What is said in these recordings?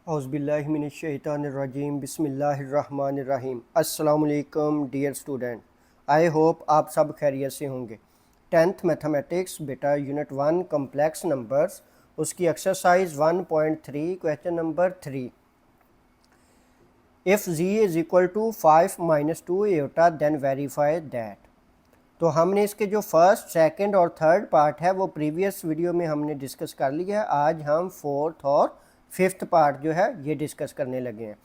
औज़ुबिल्लाहिमिनश्शैतानिर्रजीम बिस्मिल्लाहिर्रहमानिर्रहीम। अस्सलाम वालेकुम डियर स्टूडेंट, आई होप आप सब खैरियत से होंगे। टेंथ मैथमेटिक्स बेटा यूनिट 1 कम्प्लेक्स नंबर्स, उसकी exercise 1.3 question number 3। If z is equal to 5 - 2 Etah then verify that. तो हमने इसके जो फर्स्ट सेकंड और थर्ड पार्ट है वो प्रीवियस वीडियो में हमने डिस्कस कर लिया है। आज हम फोर्थ और फिफ्थ पार्ट जो है ये डिस्कस करने लगे हैं।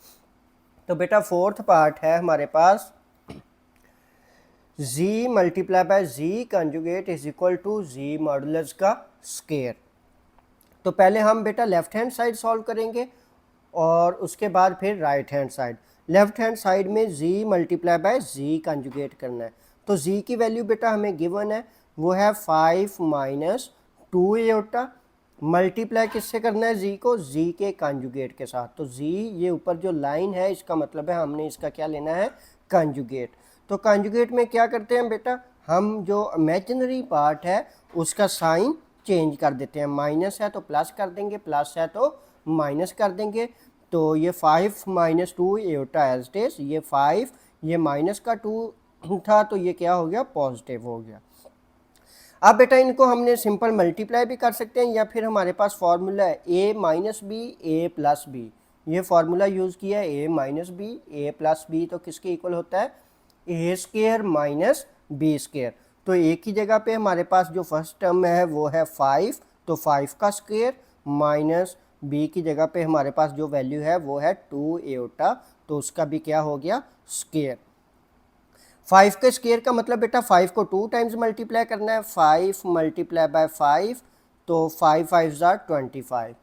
तो बेटा फोर्थ पार्ट है हमारे पास z multiply by z conjugate is equal to z modulus का स्केयर। तो पहले हम बेटा लेफ्ट हैंड साइड सॉल्व करेंगे और उसके बाद फिर right hand side. Left hand side में z multiply by z conjugate करना है। तो z की वैल्यू बेटा हमें गिवन है, वो है 5 - 2 एटा। मल्टीप्लाई किससे करना है z को? z के कंजुगेट के साथ। तो z ये ऊपर जो लाइन है इसका मतलब है हमने इसका क्या लेना है? कंजुगेट। तो कंजुगेट में क्या करते हैं बेटा, हम जो इमेजिनरी पार्ट है उसका साइन चेंज कर देते हैं। माइनस है तो प्लस कर देंगे, प्लस है तो माइनस कर देंगे। तो ये 5 - 2 एटा एज इट इज, ये 5 ये माइनस का 2 था तो ये क्या हो गया? पॉजिटिव हो गया। अब बेटा इनको हमने सिंपल मल्टीप्लाई भी कर सकते हैं या फिर हमारे पास फॉर्मूला है a - b a + b। ये फार्मूला यूज़ किया है a - b a + b, तो किसके इक्वल होता है? a square minus b square. तो a की जगह पे हमारे पास जो फर्स्ट टर्म है वो है 5, तो 5 का स्केयर माइनस b की जगह पे हमारे पास जो वैल्यू है वो है 2 एटा, तो उसका भी क्या हो गया? स्केयर। 5 के स्केयर का मतलब बेटा 5 को 2 टाइम्स मल्टीप्लाई करना है। 5 मल्टीप्लाई बाय 5, तो 5 5 ज़ार 25।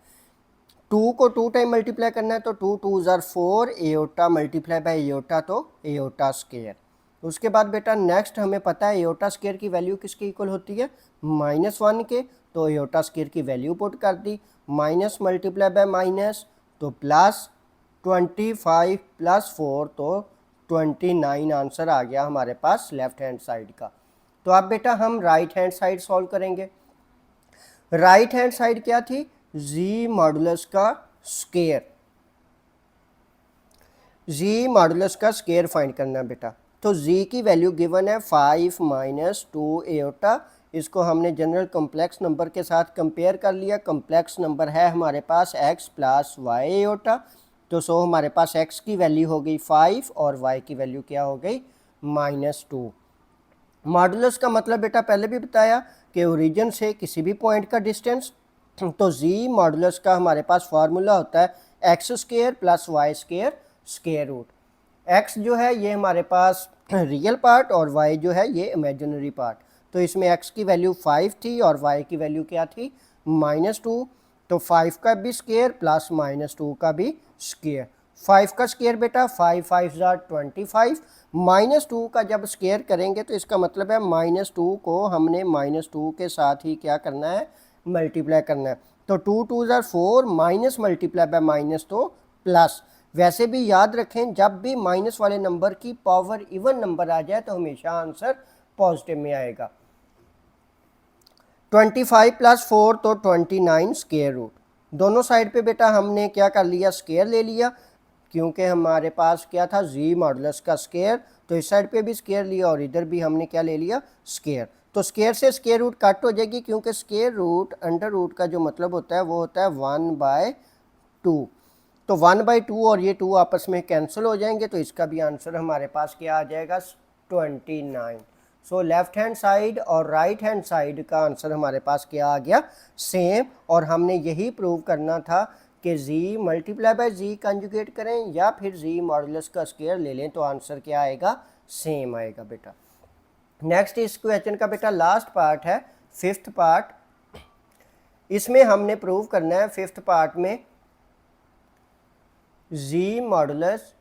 2 को 2 टाइम मल्टीप्लाई करना है तो 2 2 ज़ार 4 एटा मल्टीप्लाई बाय एटा, तो एटा स्केयर। उसके बाद बेटा नेक्स्ट हमें पता है एटा स्केयर की वैल्यू किसके इक्वल होती है? -1 के। तो एटा स्केयर की वैल्यू पुट कर दी, माइनस मल्टीप्लाई बाय माइनस तो प्लस 25 + 4 तो 29 आंसर आ गया हमारे पास लेफ्ट हैंड साइड का। तो अब बेटा हम राइट हैंड साइड सॉल्व करेंगे। राइट हैंड साइड क्या थी? z मॉडुलस का स्केयर। z मॉडुलस का स्केयर फाइंड करना है बेटा। तो z की वैल्यू गिवन है 5 - 2 एटा। इसको हमने जनरल कॉम्प्लेक्स नंबर के साथ कंपेयर कर लिया। कॉम्प्लेक्स नंबर है हमारे पास x + y एटा, तो सो हमारे पास x की वैल्यू हो गई 5 और y की वैल्यू क्या हो गई? -2। मॉडुलस का मतलब बेटा पहले भी बताया कि ओरिजिन से किसी भी पॉइंट का डिस्टेंस। तो z मॉडुलस का हमारे पास फार्मूला होता है x square + y square square root. x जो है ये हमारे पास रियल पार्ट और y जो है ये इमेजिनरी पार्ट। तो इसमें x की वैल्यू 5 थी और y की वैल्यू क्या थी? -2। तो 5 का भी स्केयर प्लस -2 का भी स्केयर। 5 का स्केयर बेटा 5 5 ज़ार 25, -2 का जब स्केयर करेंगे तो इसका मतलब है -2 को हमने -2 के साथ ही क्या करना है? मल्टीप्लाई करना है। तो 2 2 ज़ार 4 माइनस मल्टीप्लाई बाय माइनस तो प्लस। वैसे भी याद रखें जब भी माइनस वाले नंबर की पावर इवन नंबर आ जाए तो हमेशा आंसर पॉजिटिव में आएगा। 25 + 4 तो 29 स्केयर रूट। दोनों साइड पे बेटा हमने क्या कर लिया? स्केयर ले लिया, क्योंकि हमारे पास क्या था? z मॉडुलस का स्केयर। तो इस साइड पे भी स्केयर लिया और इधर भी हमने क्या ले लिया? स्केयर। तो स्केयर से स्केयर रूट कट हो जाएगी, क्योंकि स्केयर रूट अंडर रूट का जो मतलब होता है वो होता है 1/2। तो 1/2 और ये 2 आपस में कैंसिल हो जाएंगे, तो इसका भी आंसर हमारे पास क्या आ जाएगा? 29। सो लेफ्ट हैंड साइड और राइट हैंड साइड का आंसर हमारे पास क्या आ गया? सेम। और हमने यही प्रूव करना था कि z multiply by z conjugate करें या फिर z मॉडुलस का स्केयर ले लें तो आंसर क्या आएगा? सेम आएगा बेटा। नेक्स्ट इस क्वेश्चन का बेटा लास्ट पार्ट है, फिफ्थ पार्ट। इसमें हमने प्रूव करना है फिफ्थ पार्ट में z मॉडुलस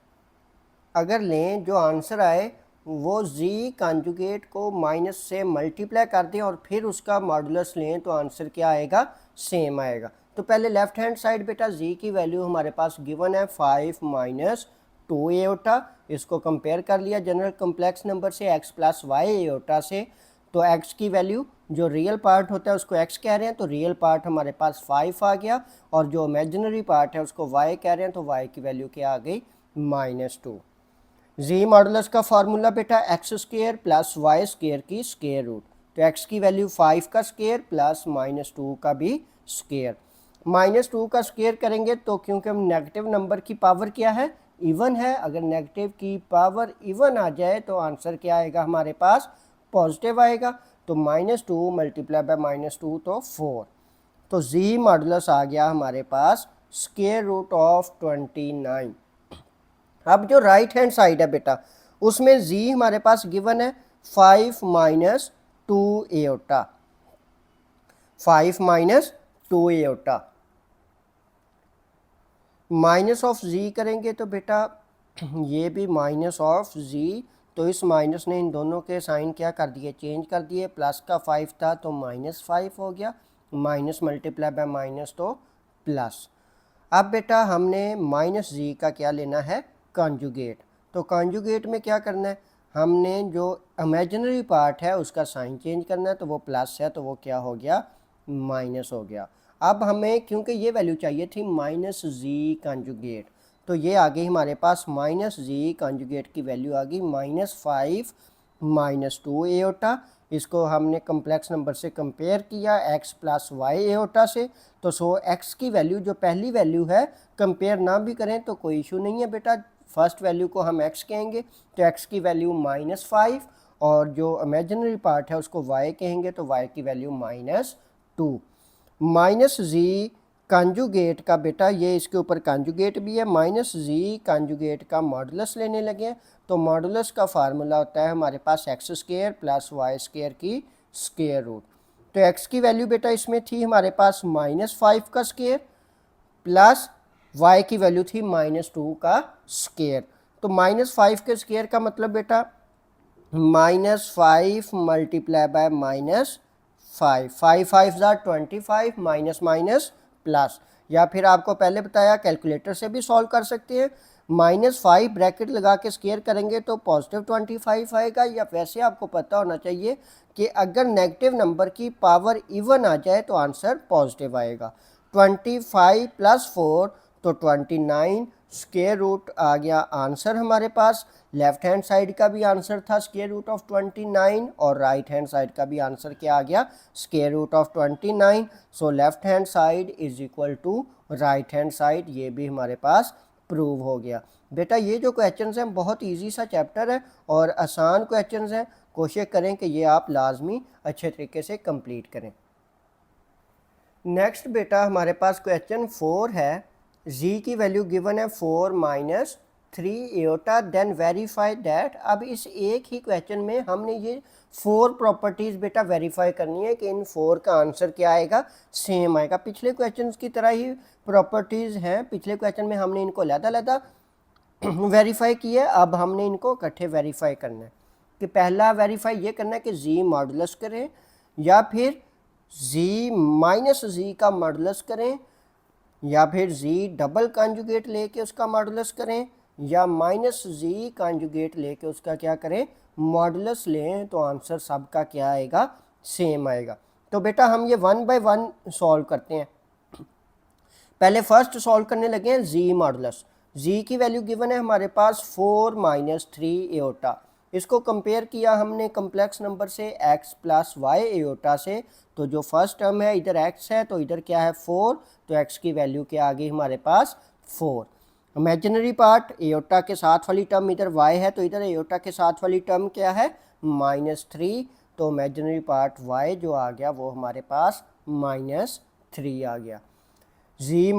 अगर लें जो आंसर आए वो z कंजुगेट को माइनस से मल्टीप्लाई कर दें और फिर उसका मॉडुलस लें तो आंसर क्या आएगा? सेम आएगा। तो पहले लेफ्ट हैंड साइड बेटा z की वैल्यू हमारे पास गिवन है 5 - 2 एटा। इसको कंपेयर कर लिया जनरल कॉम्प्लेक्स नंबर से x + y एटा से। तो x की वैल्यू जो रियल पार्ट होता है उसको x कह रहे हैं, तो रियल पार्ट हमारे पास 5 आ गया, और जो इमेजिनरी पार्ट है उसको y कह रहे हैं, तो y की वैल्यू क्या आ गई, -2। जी मॉडुलस का फार्मूला बेटा x square plus y square की स्क्र रूट, तो x की वैल्यू 5 का स्क्र प्लस -2 का भी स्क्र। -2 का स्क्र करेंगे तो क्योंकि हम नेगेटिव नंबर की पावर क्या है, इवन है, अगर नेगेटिव की पावर इवन आ जाए तो आंसर क्या आएगा हमारे पास, पॉजिटिव आएगा। तो -2 मल्टीप्लाई बाय -2 तो 4, तो जी मॉडुलस आ गया हमारे पास स्क्वायर रूट ऑफ 29। अब जो राइट हैंड साइड है बेटा उसमें जी हमारे पास गिवन है 5 - 2 एओटा, 5 - 2 एओटा, माइनस ऑफ जी करेंगे तो बेटा ये भी माइनस ऑफ जी, तो इस माइनस ने इन दोनों के साइन क्या कर दिए, चेंज कर दिए, प्लस का 5 था तो -5 हो गया, माइनस मल्टीप्लाई बाय माइनस तो प्लस। अब बेटा हमने माइनस जी का क्या लेना है, कॉन्जुगेट, तो कॉन्जुगेट में क्या करना है, हमने जो इमेजिनरी पार्ट है उसका साइन चेंज करना है, तो वो प्लस है तो वो क्या हो गया, माइनस हो गया। अब हमें क्योंकि ये वैल्यू चाहिए थी -जी कॉन्जुगेट, तो ये आ गई हमारे पास -जी कॉन्जुगेट की वैल्यू आ गई -5 - 2 एओटा। इसको हमने कम्प्लेक्स नंबर से कंपेयर किया x प्लस वाई एओटा से, तो सो x की वैल्यू जो पहली वैल्यू है कंपेयर ना भी करें तो कोई इशू नहीं है बेटा, फर्स्ट वैल्यू को हम x कहेंगे, तो x की वैल्यू -5 और जो इमेजिनरी पार्ट है उसको y कहेंगे, तो y की वैल्यू -2। -जी कॉन्जुगेट का बेटा ये इसके ऊपर कॉन्जुगेट भी है, -जी कॉन्जुगेट का मॉडुलस लेने लगे, तो मॉडुलस का फार्मूला होता है हमारे पास x square plus y square की स्क्र रूट, तो x की वैल्यू बेटा इसमें थी हमारे पास -5 का स्क्र प्लस y की वैल्यू थी -2 का स्क्र, तो -5 के स्क्र का मतलब बेटा -5 मल्टीप्लाई बाय -5, 5 5 ज़ा 25, माइनस माइनस प्लस, या फिर आपको पहले बताया कैलकुलेटर से भी सॉल्व कर सकते हैं, -5 ब्रैकेट लगा के स्क्वायर करेंगे तो +25 आएगा, या वैसे आपको पता होना चाहिए कि अगर नेगेटिव नंबर की पावर इवन आ जाए तो आंसर पॉजिटिव आएगा। 25 + 4 तो 29, स्क्वायर रूट आ गया आंसर हमारे पास। लेफ्ट हैंड साइड का भी आंसर था स्क्वायर रूट ऑफ 29 और राइट हैंड साइड का भी आंसर क्या आ गया, square root of 29। So left hand side is equal to right hand side, ये भी हमारे पास प्रूव हो गया। बेटा ये जो क्वेश्चंस हैं बहुत इजी सा चैप्टर है और आसान क्वेश्चंस हैं, कोशिश करें कि ये आप लाजमी अच्छे तरीके से कंप्लीट करें। नेक्स्ट बेटा हमारे पास क्वेश्चन 4 है, जी की वैल्यू गिवन है 4 - 3 एओटा, देन वेरीफाई दैट। अब इस एक ही क्वेश्चन में हमने ये 4 प्रॉपर्टीज़ बेटा वेरीफाई करनी है कि इन 4 का आंसर क्या आएगा, सेम आएगा। पिछले क्वेश्चन की तरह ही प्रॉपर्टीज़ हैं, पिछले क्वेश्चन में हमने इनको अलग-अलग वेरीफाई किया, अब हमने इनको इकट्ठे वेरीफाई करना है। कि पहला वेरीफाई ये करना है कि जी मॉडुलस करें, या फिर जी -जी का मॉडुलस करें, या फिर जी डबल कॉन्जुगेट लेके उसका मॉडुलस करें, या -जी कॉन्जुगेट लेके उसका क्या करें, मॉडुलस लें, तो आंसर सबका क्या आएगा, सेम आएगा। तो बेटा हम ये 1 बाय 1 सॉल्व करते हैं। पहले फर्स्ट सॉल्व करने लगे हैं जी मॉडुलस, जी की वैल्यू गिवन है हमारे पास 4 - 3 एओटा, इसको कंपेयर किया हमने कम्प्लेक्स नंबर से x प्लस वाई एओटा से, तो जो फर्स्ट टर्म है इधर x है तो इधर क्या है 4, तो x की वैल्यू क्या आ गई हमारे पास 4। इमेजिनरी पार्ट एओटा के साथ वाली टर्म इधर y है, तो इधर एओटा के साथ वाली टर्म क्या है -3, तो इमेजिनरी पार्ट y जो आ गया वो हमारे पास -3 आ गया। जी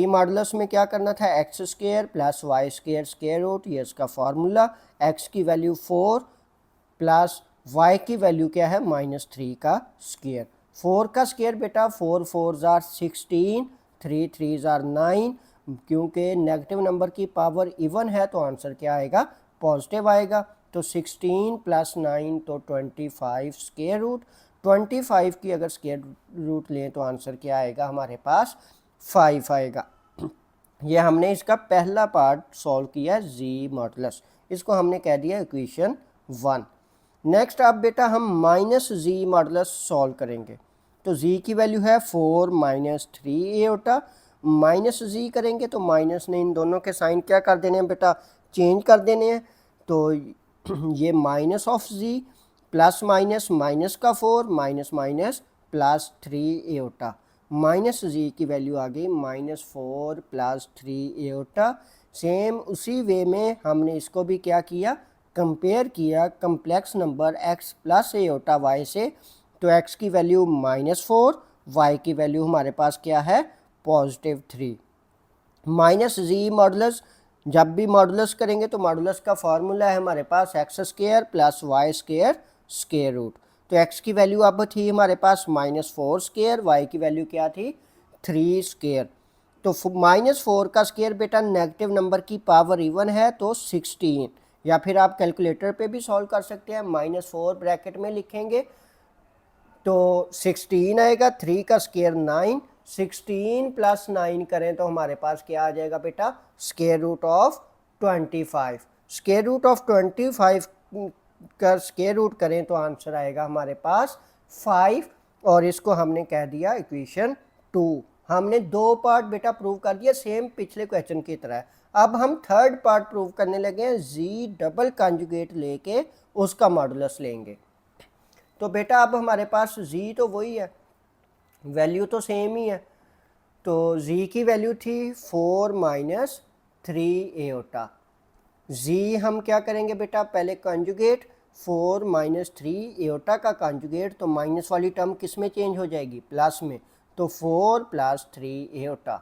मॉडुलस में क्या करना था, x square plus y square square root, ये इसका फार्मूला, x की वैल्यू 4 प्लस y की वैल्यू क्या है -3 का स्क्र। 4 का स्क्र बेटा 4 4 ज़ार 16, 3 3 ज़ार 9, क्योंकि नेगेटिव नंबर की पावर इवन है तो आंसर क्या आएगा, पॉजिटिव आएगा। तो 16 + 9 तो 25 स्क्र रूट, 25 की अगर स्क्वायर रूट लें तो आंसर क्या आएगा हमारे पास 5 आएगा। ये हमने इसका पहला पार्ट सॉल्व किया जी मॉडुलस, इसको हमने कह दिया इक्वेशन 1। नेक्स्ट अब बेटा हम माइनस जी मॉडुलस सॉल्व करेंगे। तो जी की वैल्यू है 4 माइनस 3 एओटा, माइनस जी करेंगे तो माइनस ने इन दोनों के साइन क्या कर देने हैं बेटा, चेंज कर देने हैं। तो ये minus of g plus minus minus का 4 minus minus plus 3 iota, minus g की वैल्यू आ गई -4 प्लस 3 एओटा। सेम उसी वे में हमने इसको भी क्या किया, कंपेयर किया complex number x plus aorta y से। तो x की वैल्यू -4, y की वैल्यू हमारे पास क्या है, +3। माइनस जी मॉडुलस, जब भी मॉडुलस करेंगे तो मॉडुलस का फॉर्मूला है हमारे पास x² plus y square square root. तो x की वैल्यू अब थी हमारे पास -4², y की वैल्यू क्या थी 3²। तो -4 का स्क्वायर बेटा नेगेटिव नंबर की पावर इवन है तो 16, या फिर आप कैलकुलेटर पे भी सॉल्व कर सकते हैं। -4 ब्रैकेट में लिखेंगे तो 16 आएगा, 3 का स्क्वायर 9, 16 प्लस 9 करें तो हमारे पास क्या आ जाएगा बेटा, square root of 25। Square root of 25 का स्क्वायर रूट करें तो आंसर आएगा हमारे पास 5, और इसको हमने कह दिया इक्वेशन 2। हमने दो पार्ट बेटा प्रूव कर दिया सेम पिछले क्वेश्चन की तरह। अब हम थर्ड पार्ट प्रूव करने लगे हैं, जी डबल कॉन्जुगेट लेके उसका मॉडुलस लेंगे। तो बेटा अब हमारे पास जी तो वही है, वैल्यू तो सेम ही है। तो जी की वैल्यू थी 4 माइनस 3 एओटा। जी हम क्या करेंगे बेटा, पहले कॉन्जुगेट 4 माइनस 3 एओटा का कॉन्जुगेट, तो माइनस वाली टर्म किस में चेंज हो जाएगी, प्लस में। तो 4 प्लस 3 एओटा।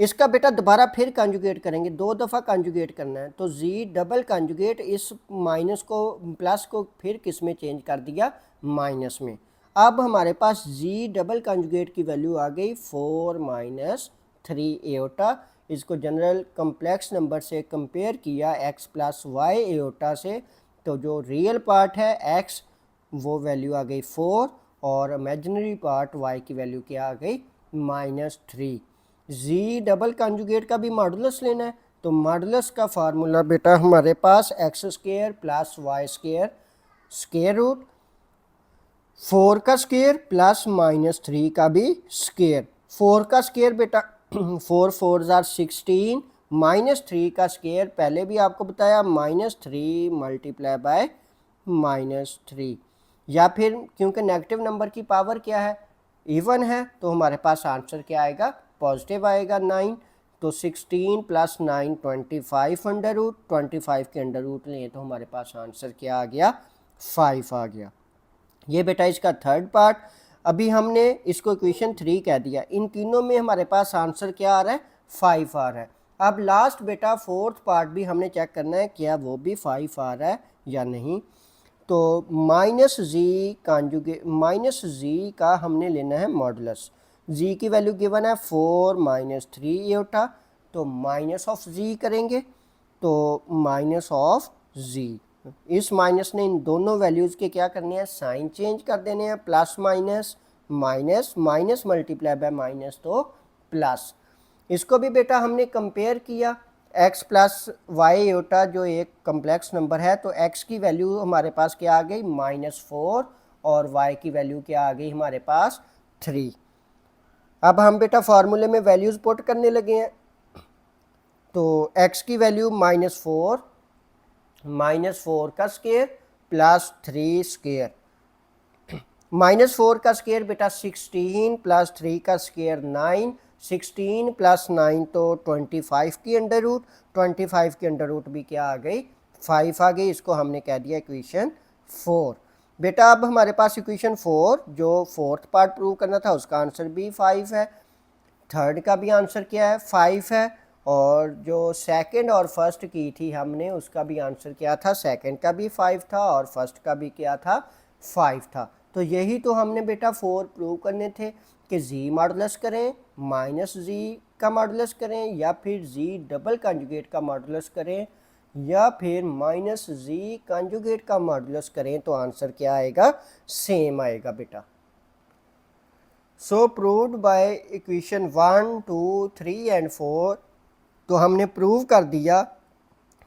इसका बेटा दोबारा फिर कॉन्जुगेट करेंगे, दो दफ़ा कॉन्जुगेट करना है। तो जी डबल कॉन्जुगेट इस माइनस को प्लस को फिर किस में चेंज कर दिया, माइनस में। अब हमारे पास जी डबल कॉन्जुगेट की वैल्यू आ गई 4 माइनस 3 एओटा। इसको जनरल कम्प्लेक्स नंबर से कंपेयर किया x प्लस वाई एओटा से, तो जो रियल पार्ट है x वो वैल्यू आ गई 4, और इमेजिनरी पार्ट y की वैल्यू क्या आ गई, -3। जी डबल कॉन्जुगेट का भी मॉडुलस लेना है, तो मॉडुलस का फार्मूला बेटा हमारे पास x² plus y square square root 4 का स्क्वेयर प्लस -3 का भी स्क्वेयर। 4 का स्क्वेयर बेटा 4 4 जार 16, -3 का स्क्वेयर पहले भी आपको बताया -3 मल्टीप्लाई बाय -3, या फिर क्योंकि नेगेटिव नंबर की पावर क्या है, इवन है, तो हमारे पास आंसर क्या आएगा, पॉजिटिव आएगा 9। तो 16 प्लस 9 25 अंडर रूट, 25 के अंडर रूट लें तो हमारे पास आंसर क्या आ गया, 5 आ गया। ये बेटा इसका थर्ड पार्ट। अभी हमने इसको इक्वेशन 3 कह दिया, इन तीनों में हमारे पास आंसर क्या आ रहा है, 5 आ रहा है। अब लास्ट बेटा फोर्थ पार्ट भी हमने चेक करना है क्या वो भी 5 आ रहा है या नहीं। तो माइनस जी का हमने लेना है मॉडुलस। जी की वैल्यू गिवन है 4 माइनस 3 एओटा, तो माइनस ऑफ जी करेंगे, तो माइनस ऑफ जी, इस माइनस ने इन दोनों वैल्यूज़ के क्या करने हैं, साइन चेंज कर देने हैं, plus minus minus minus multiply by minus तो प्लस। इसको भी बेटा हमने कंपेयर किया, x प्लस वाई एओटा जो एक कम्प्लेक्स नंबर है, तो x की वैल्यू हमारे पास क्या आ गई, -4, और y की वैल्यू क्या आ गई हमारे पास 3। अब हम बेटा फार्मूले में वैल्यूज़ पुट करने लगे हैं। तो x की वैल्यू -4 का स्क्वेयर प्लस 3 स्क्वेयर, -4 का स्क्वेयर बेटा 16 प्लस 3 का स्क्वेयर 9, 16 प्लस 9 तो 25 की अंडर रूट, 25 की अंडर रूट भी क्या आ गई, 5 आ गई। इसको हमने कह दिया इक्वेशन 4। बेटा अब हमारे पास इक्वेशन 4 जो फोर्थ पार्ट प्रूव करना था उसका आंसर भी 5 है, थर्ड का भी आंसर क्या है, 5 है, और जो सेकंड और फर्स्ट की थी हमने उसका भी आंसर क्या था, सेकंड का भी 5 था और फर्स्ट का भी क्या था, 5 था। तो यही तो हमने बेटा 4 प्रूव करने थे कि जी मॉडुलस करें, माइनस जी का मॉडुलस करें, या फिर जी डबल कॉन्जुगेट का मॉडुलस करें, या फिर माइनस जी कॉन्जुगेट का मॉडुलस करें, तो आंसर क्या आएगा, सेम आएगा बेटा। सो प्रूव्ड बाय इक्वेशन 1 2 3 एंड 4। तो हमने प्रूव कर दिया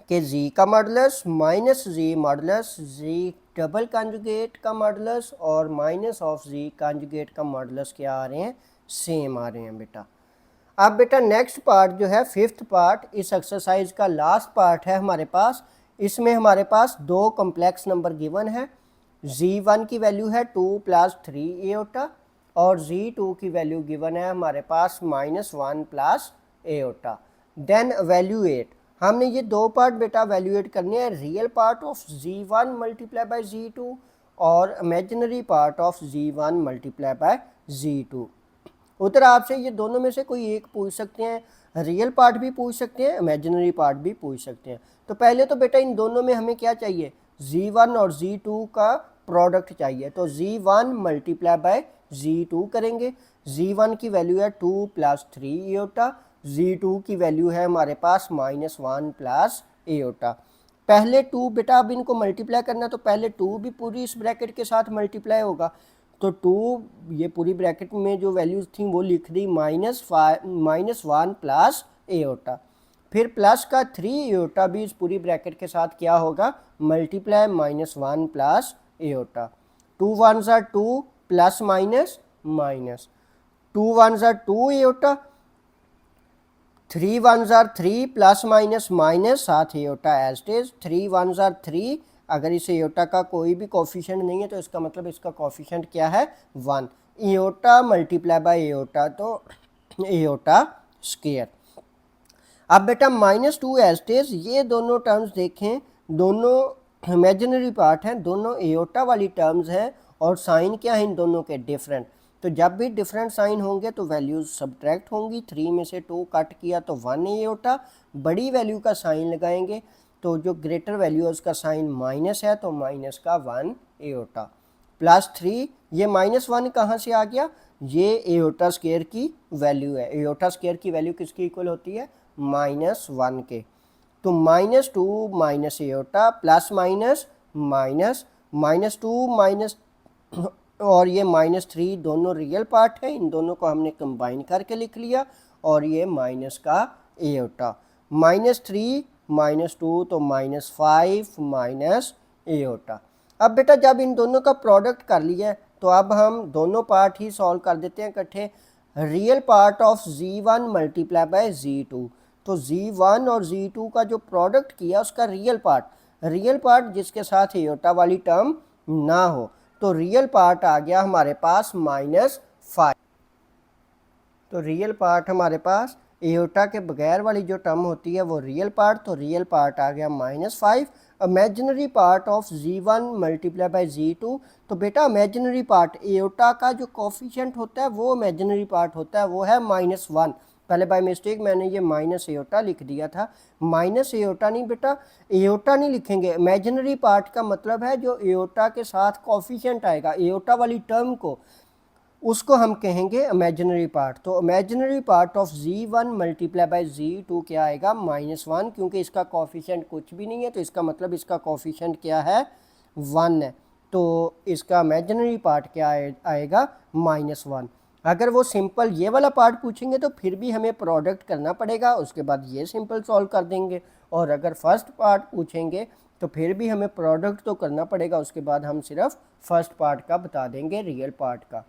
कि z का modulus minus z modulus z double conjugate का मॉडुलस और माइनस ऑफ z कॉन्जुगेट का मॉडुलस क्या आ रहे हैं, सेम आ रहे हैं बेटा। अब बेटा नेक्स्ट पार्ट जो है, फिफ्थ पार्ट इस एक्सरसाइज का लास्ट पार्ट है हमारे पास। इसमें हमारे पास दो कॉम्प्लेक्स नंबर गिवन है। z1 की वैल्यू है 2 + 3 एओटा और z2 की वैल्यू गिवन है हमारे पास -1 + एओटा। देन वैल्यूएट, हमने ये दो पार्ट बेटा वैल्यूएट करने हैं, real part of z1 multiply by z2 और imaginary part of z1 multiply by z2। उधर आपसे ये दोनों में से कोई एक पूछ सकते हैं, रियल पार्ट भी पूछ सकते हैं, इमेजिनरी पार्ट भी पूछ सकते हैं। तो पहले तो बेटा इन दोनों में हमें क्या चाहिए, z1 और z2 का प्रोडक्ट चाहिए। तो z1 मल्टीप्लाई बाय z2 करेंगे। z1 की वैल्यू है 2 + 3 एओटा, z2 की वैल्यू है हमारे पास -1 + एओटा। पहले 2 बेटा अब इनको मल्टीप्लाई करना, तो पहले 2 भी पूरी इस ब्रैकेट के साथ मल्टीप्लाई होगा। तो 2 ये पूरी ब्रैकेट में जो वैल्यूज थी वो लिख दी -1 + एओटा। फिर प्लस का 3 एओटा भी इस पूरी ब्रैकेट के साथ क्या होगा, multiply -1 + iota. 2 1s are 2 plus minus minus, 2 1s are 2 iota, 3 1s are 3 plus minus minus, साथ iota as it is. 3 1s are 3, अगर इस एओटा का कोई भी कोफिशिएंट नहीं है तो इसका मतलब इसका कोफिशिएंट क्या है, 1। एओटा मल्टीप्लाई बाय एओटा, तो एओटा स्क्वायर। अब बेटा -2 एज इट इज, ये दोनों टर्म्स देखें, दोनों इमेजिनरी पार्ट हैं, दोनों एओटा वाली टर्म्स हैं और साइन क्या है इन दोनों के, डिफरेंट। तो जब भी डिफरेंट साइन होंगे तो वैल्यूज सब्ट्रैक्ट होंगी। 3 में से 2 कट किया तो 1 एओटा, बड़ी वैल्यू का साइन लगाएंगे तो जो ग्रेटर वैल्यू है उसका साइन माइनस है, तो माइनस का 1 एओटा। +3, ये -1 कहाँ से आ गया, ये एओटा स्क्वायर की वैल्यू है। एओटा स्क्वायर की वैल्यू किसकी इक्वल होती है, -1 के। तो -2 minus aorta plus minus minus, -2 minus और ये -3 दोनों रियल पार्ट है, इन दोनों को हमने कंबाइन करके लिख लिया और ये माइनस का एओटा। -3 -2 तो -5 माइनस एओटा। अब बेटा जब इन दोनों का प्रोडक्ट कर लिया तो अब हम दोनों पार्ट ही सॉल्व कर देते हैं इकट्ठे। Real part of z1 multiply by z2, तो z1 और z2 का जो प्रोडक्ट किया उसका रियल पार्ट जिसके साथ एओटा वाली टर्म ना हो, तो रियल पार्ट आ गया हमारे पास -5। तो रियल पार्ट हमारे पास एओटा के बगैर वाली जो टर्म होती है वो रियल पार्ट, तो रियल पार्ट आ गया -5। Imaginary part of z1 multiply by z2, तो बेटा इमेजिनरी पार्ट एओटा का जो कोफिशिएंट होता है वो इमेजिनरी पार्ट होता है, वो है -1। पहले बाय मिस्टेक मैंने ये माइनस एओटा लिख दिया था, माइनस एओटा नहीं बेटा, एओटा नहीं लिखेंगे। इमेजिनरी पार्ट का मतलब है जो एओटा के साथ कोफिशिएंट आएगा, एओटा वाली टर्म को, उसको हम कहेंगे इमेजिनरी पार्ट। तो imaginary part of z1 multiply by z2 क्या आएगा, -1, क्योंकि इसका कोफिशिएंट कुछ भी नहीं है तो इसका मतलब इसका कोफिशिएंट क्या है, 1 है। तो इसका इमेजिनरी पार्ट क्या आएगा, -1। अगर वो सिंपल ये वाला पार्ट पूछेंगे तो फिर भी हमें प्रोडक्ट करना पड़ेगा, उसके बाद ये सिंपल सॉल्व कर देंगे। और अगर फर्स्ट पार्ट पूछेंगे तो फिर भी हमें प्रोडक्ट तो करना पड़ेगा, उसके बाद हम सिर्फ फर्स्ट पार्ट का बता देंगे, रियल पार्ट का।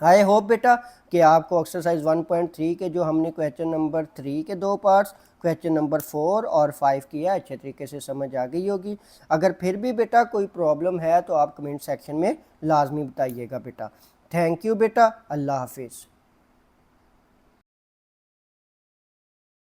आई होप बेटा कि आपको एक्सरसाइज 1.3 के जो हमने क्वेश्चन नंबर 3 के दो पार्ट्स, क्वेश्चन नंबर 4 और 5 किया, अच्छे तरीके से समझ आ गई होगी। अगर फिर भी बेटा कोई प्रॉब्लम है तो आप कमेंट सेक्शन में लाजमी बताइएगा बेटा। थैंक यू बेटा, अल्लाह हाफिज़।